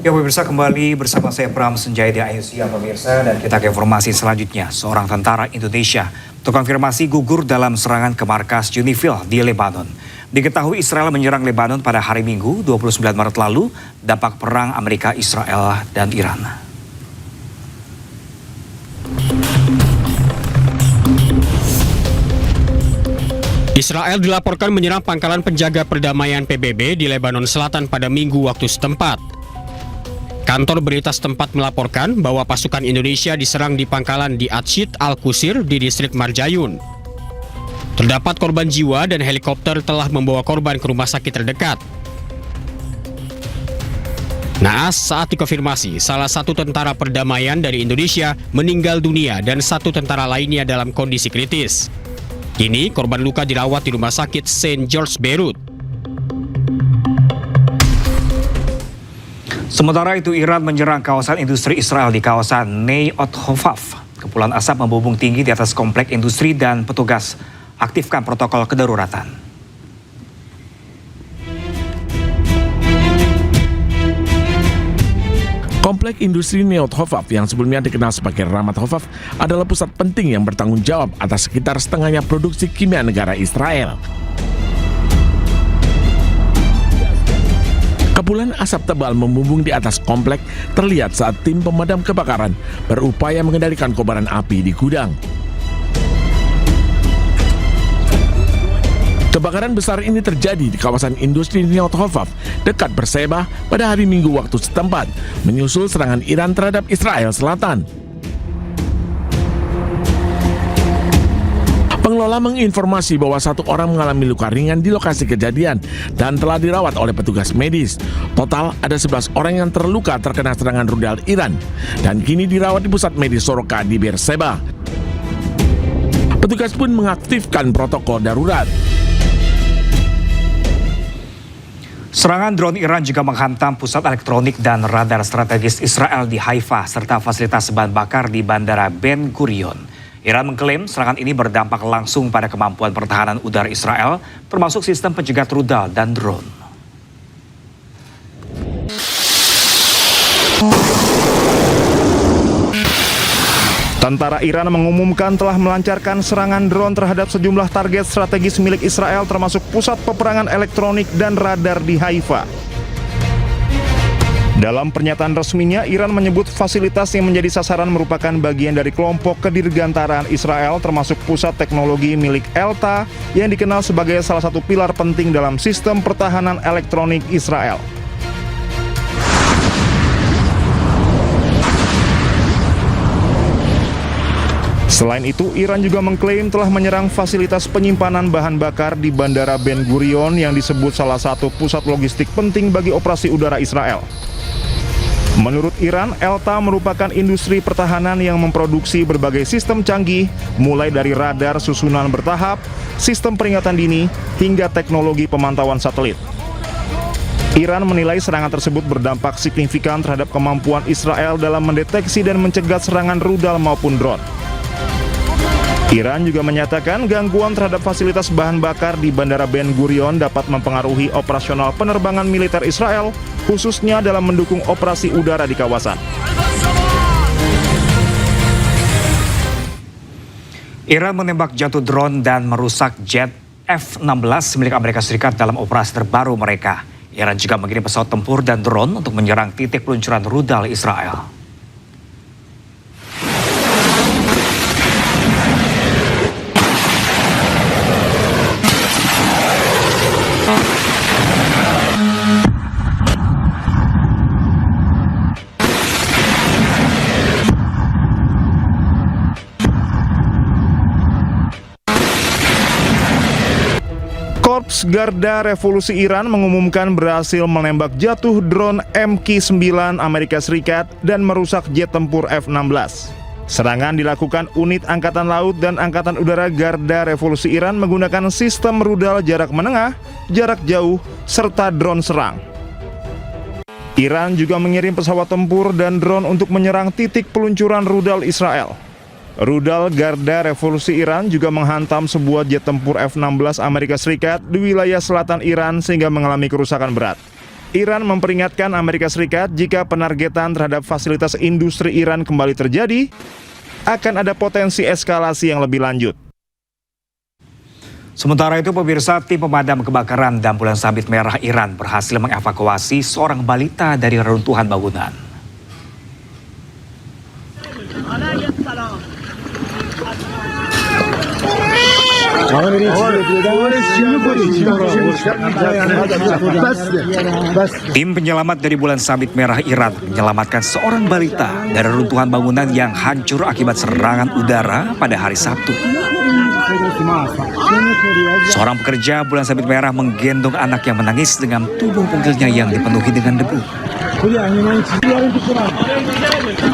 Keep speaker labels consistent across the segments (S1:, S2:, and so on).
S1: Ya pemirsa, kembali bersama saya Bram Senjaya di Ayusia pemirsa, dan kita ke informasi selanjutnya. Seorang tentara Indonesia terkonfirmasi gugur dalam serangan ke markas Unifil di Lebanon. Diketahui Israel menyerang Lebanon pada hari Minggu 29 Maret lalu, dampak perang Amerika, Israel, dan Iran.
S2: Israel dilaporkan menyerang pangkalan penjaga perdamaian PBB di Lebanon Selatan pada Minggu waktu setempat. Kantor berita setempat melaporkan bahwa pasukan Indonesia diserang di pangkalan di Atshid Al-Qusir di distrik Marjayun. Terdapat korban jiwa dan helikopter telah membawa korban ke rumah sakit terdekat. Naas, saat dikonfirmasi, salah satu tentara perdamaian dari Indonesia meninggal dunia dan satu tentara lainnya dalam kondisi kritis. Kini korban luka dirawat di rumah sakit St. George Beirut.
S1: Sementara itu, Iran menyerang kawasan industri Israel di kawasan Neyot Hofaf. Kepulan asap membumbung tinggi di atas komplek industri dan petugas aktifkan protokol kedaruratan.
S3: Komplek industri Neyot Hofaf yang sebelumnya dikenal sebagai Ramat Hofaf adalah pusat penting yang bertanggung jawab atas sekitar setengahnya produksi kimia negara Israel. Kepulan asap tebal membumbung di atas komplek terlihat saat tim pemadam kebakaran berupaya mengendalikan kobaran api di gudang. Kebakaran besar ini terjadi di kawasan industri Neyot Hofaf dekat Berseba pada hari Minggu waktu setempat, menyusul serangan Iran terhadap Israel Selatan. Pengelola menginformasi bahwa satu orang mengalami luka ringan di lokasi kejadian dan telah dirawat oleh petugas medis. Total ada 11 orang yang terluka terkena serangan rudal Iran dan kini dirawat di pusat medis Soroka di Berseba. Petugas pun mengaktifkan protokol darurat.
S1: Serangan drone Iran juga menghantam pusat elektronik dan radar strategis Israel di Haifa serta fasilitas bahan bakar di Bandara Ben Gurion. Iran mengklaim serangan ini berdampak langsung pada kemampuan pertahanan udara Israel, termasuk sistem pencegat rudal dan drone.
S4: Tentara Iran mengumumkan telah melancarkan serangan drone terhadap sejumlah target strategis milik Israel, termasuk pusat peperangan elektronik dan radar di Haifa. Dalam pernyataan resminya, Iran menyebut fasilitas yang menjadi sasaran merupakan bagian dari kelompok kedirgantaraan Israel, termasuk pusat teknologi milik Elta yang dikenal sebagai salah satu pilar penting dalam sistem pertahanan elektronik Israel. Selain itu, Iran juga mengklaim telah menyerang fasilitas penyimpanan bahan bakar di Bandara Ben Gurion yang disebut salah satu pusat logistik penting bagi operasi udara Israel. Menurut Iran, Elta merupakan industri pertahanan yang memproduksi berbagai sistem canggih, mulai dari radar susunan bertahap, sistem peringatan dini, hingga teknologi pemantauan satelit. Iran menilai serangan tersebut berdampak signifikan terhadap kemampuan Israel dalam mendeteksi dan mencegat serangan rudal maupun drone. Iran juga menyatakan gangguan terhadap fasilitas bahan bakar di Bandara Ben Gurion dapat mempengaruhi operasional penerbangan militer Israel, khususnya dalam mendukung operasi udara di kawasan.
S1: Iran menembak jatuh drone dan merusak jet F-16 milik Amerika Serikat dalam operasi terbaru mereka. Iran juga mengirim pesawat tempur dan drone untuk menyerang titik peluncuran rudal Israel.
S4: Korps Garda Revolusi Iran mengumumkan berhasil menembak jatuh drone MQ-9 Amerika Serikat dan merusak jet tempur F-16. Serangan dilakukan unit Angkatan Laut dan Angkatan Udara Garda Revolusi Iran menggunakan sistem rudal jarak menengah, jarak jauh, serta drone serang. Iran juga mengirim pesawat tempur dan drone untuk menyerang titik peluncuran rudal Israel. Rudal Garda Revolusi Iran juga menghantam sebuah jet tempur F-16 Amerika Serikat di wilayah selatan Iran sehingga mengalami kerusakan berat. Iran memperingatkan Amerika Serikat jika penargetan terhadap fasilitas industri Iran kembali terjadi, akan ada potensi eskalasi yang lebih lanjut.
S1: Sementara itu, pemirsa, tim pemadam kebakaran dan Bulan Sabit Merah Iran berhasil mengevakuasi seorang balita dari reruntuhan bangunan. Tim penyelamat dari Bulan Sabit Merah Iran menyelamatkan seorang balita dari reruntuhan bangunan yang hancur akibat serangan udara pada hari Sabtu. Seorang pekerja Bulan Sabit Merah menggendong anak yang menangis dengan tubuh penggilnya yang dipenuhi dengan debu.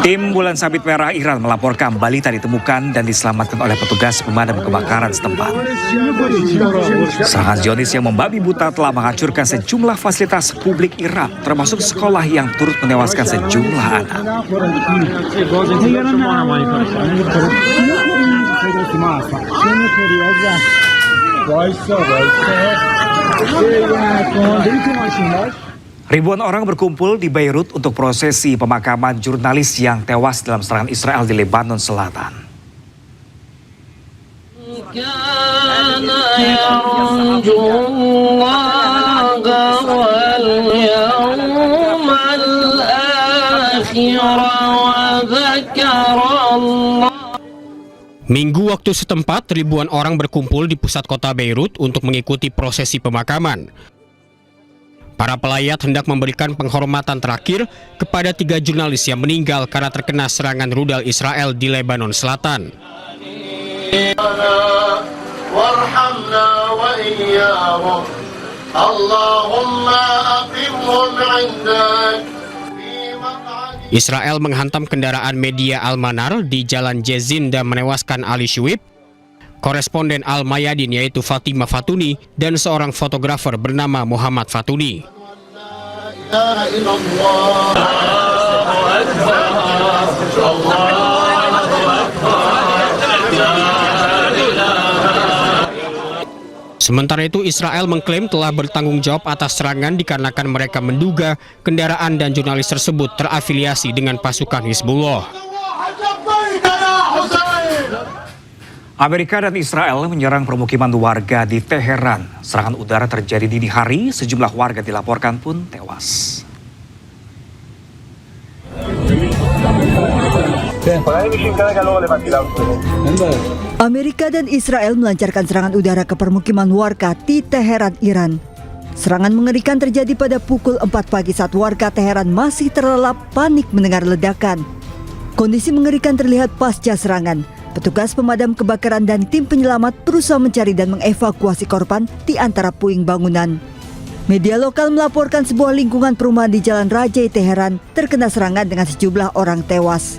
S1: Tim Bulan Sabit Merah Iran melaporkan balita ditemukan dan diselamatkan oleh petugas pemadam kebakaran setempat. Serangan Zionis yang membabi buta telah menghancurkan sejumlah fasilitas publik Iran, termasuk sekolah yang turut menewaskan sejumlah anak. Ribuan orang berkumpul di Beirut untuk prosesi pemakaman jurnalis yang tewas dalam serangan Israel di Lebanon Selatan.
S2: Minggu waktu setempat, ribuan orang berkumpul di pusat kota Beirut untuk mengikuti prosesi pemakaman. Para pelayat hendak memberikan penghormatan terakhir kepada 3 jurnalis yang meninggal karena terkena serangan rudal Israel di Lebanon Selatan. Israel menghantam kendaraan media Al-Manar di Jalan Jezin dan menewaskan Ali Shuib, koresponden Al-Mayadin yaitu Fatimah Fatuni, dan seorang fotografer bernama Muhammad Fatuni. Sementara itu, Israel mengklaim telah bertanggung jawab atas serangan dikarenakan mereka menduga kendaraan dan jurnalis tersebut terafiliasi dengan pasukan Hizbullah.
S1: Amerika dan Israel menyerang permukiman warga di Teheran. Serangan udara terjadi dini hari, sejumlah warga dilaporkan pun tewas.
S5: Amerika dan Israel melancarkan serangan udara ke permukiman warga di Teheran, Iran. Serangan mengerikan terjadi pada pukul 4 pagi saat warga Teheran masih terlelap panik mendengar ledakan. Kondisi mengerikan terlihat pasca serangan. Petugas pemadam kebakaran dan tim penyelamat berusaha mencari dan mengevakuasi korban di antara puing bangunan. Media lokal melaporkan sebuah lingkungan perumahan di Jalan Rajai Teheran terkena serangan dengan sejumlah orang tewas.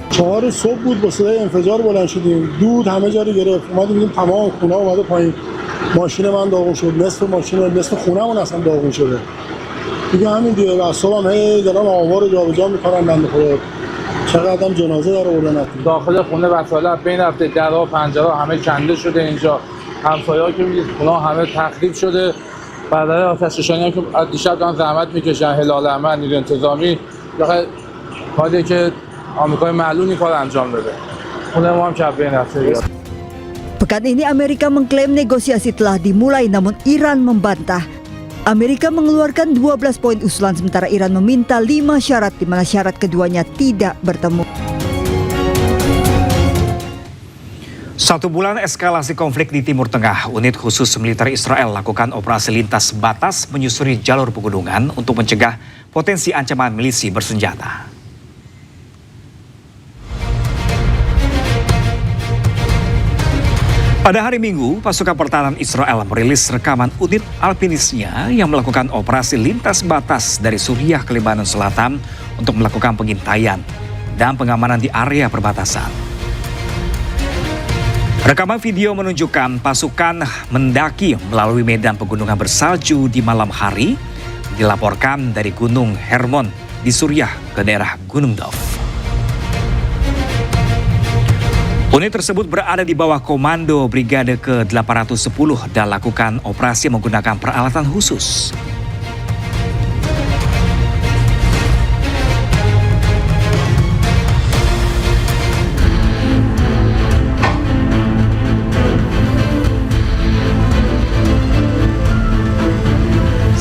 S6: 4 صبح بود با صدای انفجار بلند شدیم دود همه جا رو گرفت اومدیم دیدیم تمام خونه اومده پایین ماشین من داغون شد نصف ماشین نصف خونه‌مون اصلا داغون شده دیگه همین دیگه اعصابم هی دارن آوار رو جابجا می‌کنن بنده خدا چقدر هم جنازه داره بردن
S7: داخل خونه وسایل بین رفته درها پنجره همه کنده شده اینجا همسایه‌ها که می‌دید خونه همه تخریب شده برای آتش‌نشانی که دیشب دارن زحمت می‌کشن هلال احمر نیروی انتظامی کاری که آمریکای معلوم این کار انجام بده. خونه ما هم کبه نفته.
S5: Pekan ini Amerika mengklaim negosiasi telah dimulai, namun Iran membantah. Amerika mengeluarkan 12 poin usulan sementara Iran meminta 5 syarat di mana syarat keduanya tidak bertemu.
S1: 1 bulan eskalasi konflik di Timur Tengah, unit khusus militer Israel lakukan operasi lintas batas menyusuri jalur pegunungan untuk mencegah potensi ancaman milisi bersenjata. Pada hari Minggu, pasukan pertahanan Israel merilis rekaman unit alpinisnya yang melakukan operasi lintas batas dari Suriah ke Lebanon Selatan untuk melakukan pengintaian dan pengamanan di area perbatasan. Rekaman video menunjukkan pasukan mendaki melalui medan pegunungan bersalju di malam hari, dilaporkan dari Gunung Hermon di Suriah ke daerah Gunung Dov. Unit tersebut berada di bawah komando Brigade ke-810 dan lakukan operasi menggunakan peralatan khusus.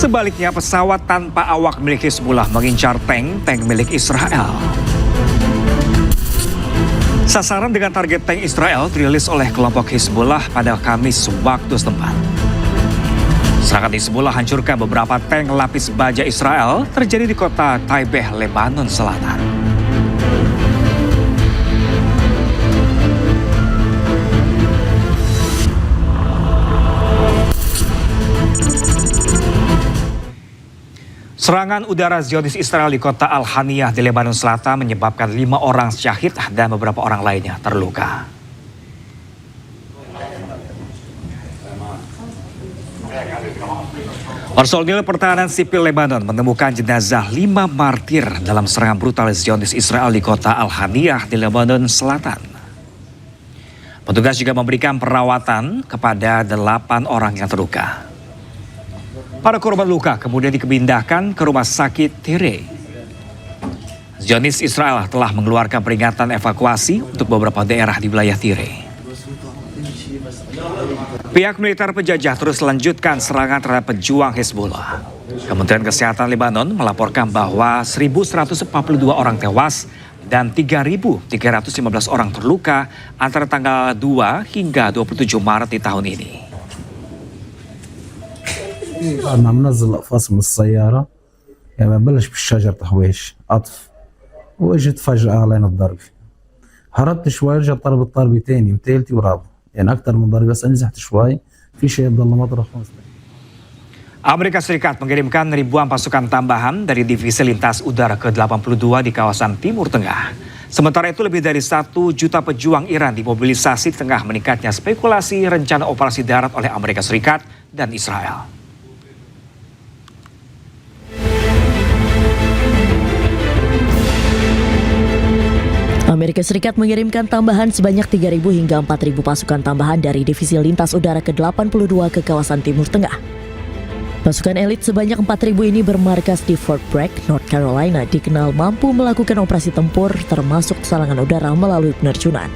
S1: Sebaliknya, pesawat tanpa awak milik Hizbullah mengincar tank milik Israel. Sasaran dengan target tank Israel dirilis oleh kelompok Hizbullah pada Kamis waktu setempat. Serangan Hizbullah hancurkan beberapa tank lapis baja Israel terjadi di kota Taibeh, Lebanon Selatan. Serangan udara Zionis Israel di kota Al-Haniyah di Lebanon Selatan menyebabkan 5 orang syahid dan beberapa orang lainnya terluka. Personil pertahanan sipil Lebanon menemukan jenazah 5 martir dalam serangan brutal Zionis Israel di kota Al-Haniyah di Lebanon Selatan. Petugas juga memberikan perawatan kepada 8 orang yang terluka. Para korban luka kemudian dipindahkan ke rumah sakit Tire. Zionis Israel telah mengeluarkan peringatan evakuasi untuk beberapa daerah di wilayah Tire. Pihak militer penjajah terus melanjutkan serangan terhadap pejuang Hizbullah. Kementerian Kesehatan Lebanon melaporkan bahwa 1.142 orang tewas dan 3.315 orang terluka antara tanggal 2 hingga 27 Maret di tahun ini.
S8: أنا منزل الأقفاص من السيارة يعني بلش بالشجر تحويش عطف وإجت فجأة علينا الضربة هربت شوي رجع طلب الضربة تاني وتالتي ورابعة يعني أكتر من ضربة بس نزحت شوي في شيء يضل مطرح 5 دقايق.
S1: Amerika Serikat mengirimkan ribuan pasukan tambahan dari Divisi Lintas Udara ke-82 di kawasan Timur Tengah. Sementara itu lebih dari 1 juta pejuang Iran dimobilisasi di tengah meningkatnya spekulasi rencana operasi darat oleh Amerika Serikat dan Israel.
S9: Amerika Serikat mengirimkan tambahan sebanyak 3.000 hingga 4.000 pasukan tambahan dari Divisi Lintas Udara ke-82 ke kawasan Timur Tengah. Pasukan elit sebanyak 4.000 ini bermarkas di Fort Bragg, North Carolina, dikenal mampu melakukan operasi tempur termasuk serangan udara melalui penerjunan.